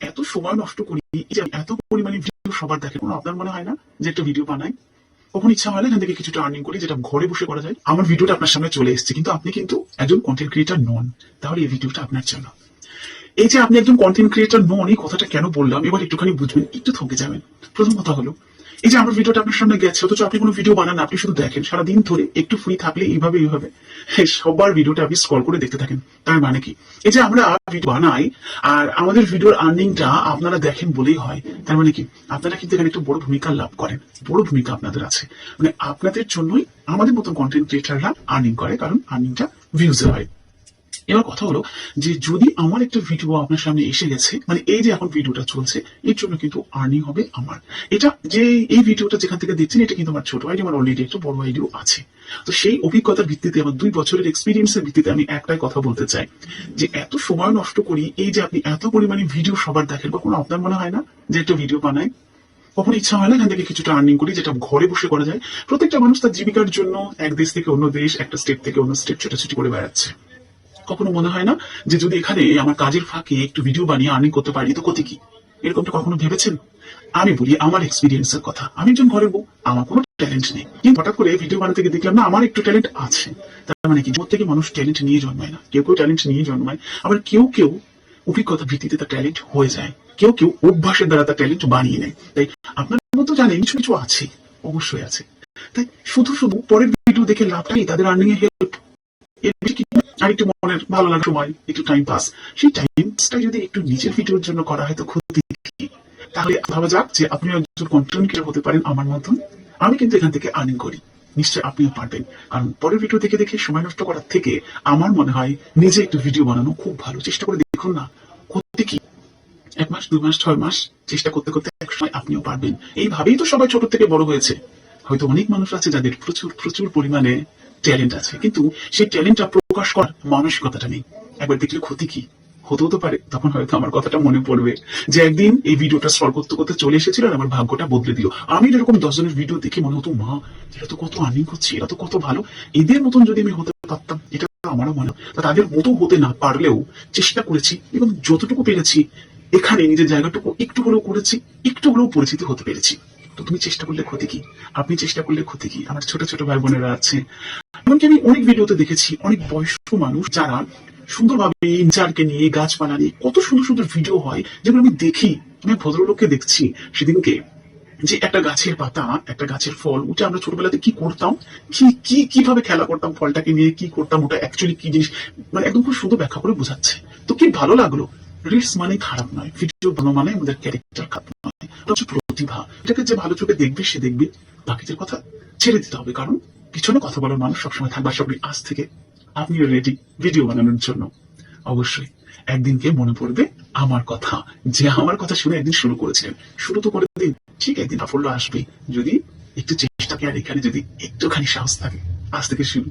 এত সময় নষ্ট করি, এই যে এত পরিমাণে ভিডিও সবার দেখে, কোনো আপনার মনে হয় না যে একটা ভিডিও বানাই, কখন ইচ্ছা হয় না এখান থেকে কিছুটা আর্নিং করি, যেটা ঘরে বসে করা যায়? আমার ভিডিওটা আপনার সামনে চলে এসেছে, কিন্তু আপনি কিন্তু একজন কন্টেন্ট ক্রিয়েটার নন। তাহলে এই ভিডিওটা আপনার জন্য। এই যে আপনি একজন কন্টেন্ট ক্রিয়েটার নন, এই কথাটা কেন বললাম এবার একটুখানি বুঝবেন, একটু থমকে যাবেন। প্রথম কথা হলো, এই যে আমার ভিডিওটা আপনার সামনে গেছে, অথচ আপনি কোনো ভিডিও বানান না, আপনি শুধু দেখেন সারাদিন ধরে। একটু ফ্রি থাকলে এইভাবে সবার ভিডিওটা আপনি স্ক্রল করে দেখতে থাকেন। তার মানে কি, এই যে আমরা ভিডিও বানাই আর আমাদের ভিডিওর আর্নিংটা আপনারা দেখেন বলেই হয়, তার মানে কি আপনারা কিন্তু এখানে একটা বড় ভূমিকা লাভ করেন, বড় ভূমিকা আপনাদের আছে। মানে আপনাদের জন্যই আমাদের মতন কন্টেন্ট ক্রিয়েটাররা আর্নিং করে, কারণ আর্নিংটা ভিউজে হয়। এবার কথা হলো যে যদি আমার একটা ভিডিও আপনার সামনে এসে গেছে, মানে এই যে এখন ভিডিওটা চলছে, এর জন্য কিন্তু আর্নিং হবে আমার। এটা যে এই ভিডিওটা যেখান থেকে দেখছেন, এটা কিন্তু আমার ছোট আইডিয়া, আমার অলরেডি একটা বড় আইডিয়া আছে। তো সেই অভিজ্ঞতার ভিত্তিতে, আমার 2 বছরের এক্সপিরিয়েন্সের ভিত্তিতে আমি একটাই কথা বলতে চাই, যে এত সময় নষ্ট করি, এই যে আপনি এত পরিমাণে ভিডিও সবার দেখেন, কখনো আপনার মনে হয় না যে একটা ভিডিও বানাই, কখন ইচ্ছা হয় না এখান থেকে কিছুটা আর্নিং করি, যেটা ঘরে বসে করা যায়? প্রত্যেকটা মানুষ তার জীবিকার জন্য এক দেশ থেকে অন্য দেশ, একটা স্টেট থেকে অন্য স্টেট ছোটাছুটি করে বেড়াচ্ছে। কখনো মনে হয় না যে যদি এখানে আমার কাজের ফাঁকে একটু ভিডিও বানিয়ে আর্নিং করতে পারি তো ক্ষতি কি? এরকমটা কখনো ভেবেছেন? আমি বলি আমার এক্সপিরিয়েন্সের কথা। আমি একজন ঘরের বউ, আমার কোনো ট্যালেন্ট নেই, কিন্তু হঠাৎ করে ভিডিও বানাতে গিয়ে দেখলাম না আমার একটু ট্যালেন্ট আছে। তার মানে কি, প্রত্যেকে মানুষ ট্যালেন্ট নিয়ে জন্মায় না, কেউ কেউ ট্যালেন্ট নিয়ে জন্মায়, আবার কেউ কেউ অভিজ্ঞতা ভিত্তিতে তার ট্যালেন্ট হয়ে যায়, কেউ কেউ অভ্যাসের দ্বারা তার ট্যালেন্ট বানিয়ে নেয়। তাই আপনার মতো জানেন কিছু কিছু আছে, অবশ্যই আছে। তাই শুধু শুধু পরের ভিডিও দেখে লাভটাই তাদের আর্নিং এ হেল্প, এর বেশি কি? আর একটু মনের ভালো লাগার সময়, একটু টাইম পাস, সেই টাইম পাসটা যদি একটু নিজের ভিডিওর জন্য করা হয় তো ক্ষতি কি? তাহলে ভাবা যাক যে আপনি একজন কন্টেন্ট ক্রিয়েটর হতে পারেন আমার মতন। আমি কিন্তু এখান থেকে আর্নিং করি, নিশ্চয় আপনিও পারবেন। কারণ পরের ভিডিও দেখে দেখে সময় নষ্ট করার থেকে আমার মনে হয় নিজে একটু ভিডিও বানানো খুব ভালো। চেষ্টা করে দেখুন না, ক্ষতি কি? 1 মাস, 2 মাস, 6 মাস চেষ্টা করতে করতে একসময় আপনিও পারবেন। এইভাবেই তো সবাই ছোট থেকে বড় হয়েছে। হয়তো অনেক মানুষ আছে যাদের প্রচুর প্রচুর পরিমাণে ট্যালেন্ট আছে, কিন্তু সেই ট্যালেন্টটা প্রকাশ করার মানসিকতাটা নেই। একবার দেখলে ক্ষতি কি? হতেও তো পারে তখন হয়তো আমার কথাটা মনে পড়বে যে একদিন এই ভিডিওটা স্ক্রল করতে করতে চলে এসেছিল আর আমার ভাগ্যটা বদলে দিল। আমি এরকম 10 জনের ভিডিও দেখে মনে হতো, মা এরা তো কত আর্নিং করছে, এরা তো কত ভালো, এদের মতন যদি আমি হতে পারতাম। এটা আমারও মনে হয়। তাদের মতো হতে না পারলেও চেষ্টা করেছি, এবং যতটুকু পেরেছি এখানে নিজের জায়গাটুকু একটু হলেও করেছি, একটু হলেও পরিচিতি হতে পেরেছি। তো তুমি চেষ্টা করলে ক্ষতি কি? আপনি চেষ্টা করলে ক্ষতি কি? আমার ছোট ছোট ভাই বোনেরা আছে, এমনকি আমি অনেক ভিডিওতে দেখেছি অনেক বয়স্ক মানুষ যারা সুন্দরভাবে নেচারকে নিয়ে, গাছপালা নিয়ে কত সুন্দর সুন্দর ভিডিও হয়, যেগুলো আমি দেখি। আমি ভদ্রলোককে দেখছি সেদিনকে, যে একটা গাছের পাতা, একটা গাছের ফল, ওটা আমরা ছোটবেলাতে কি করতাম, কি কি কিভাবে খেলা করতাম, ফলটাকে নিয়ে কি করতাম, ওটা অ্যাকচুয়ালি কি জিনিস, মানে একদম খুব সুন্দর ব্যাখ্যা করে বোঝাচ্ছে। তো কি ভালো লাগলো। রিলস মানে খারাপ নয়, ভিডিও বানানো মানে আমাদের ক্যারেক্টার খারাপ নয়, এটা হচ্ছে প্রতিভা। এটাকে যে ভালো চোখে দেখবে সে দেখবে, বাকিদের কথা ছেড়ে দিতে হবে, কারণ পিছনে কথা বলার মানুষ সবসময় থাকবে। সবই আজ থেকে আপনিও রেডি ভিডিও বানানোর জন্য। অবশ্যই একদিনকে মনে পড়বে আমার কথা, যে আমার কথা শুনে একদিন শুরু করেছিলেন। শুরু তো করে দিন, ঠিক একদিন সাফল্য আসবে, যদি একটু চেষ্টা করে আর এখানে যদি একটুখানি সাহস থাকে। আজ থেকে শুরু।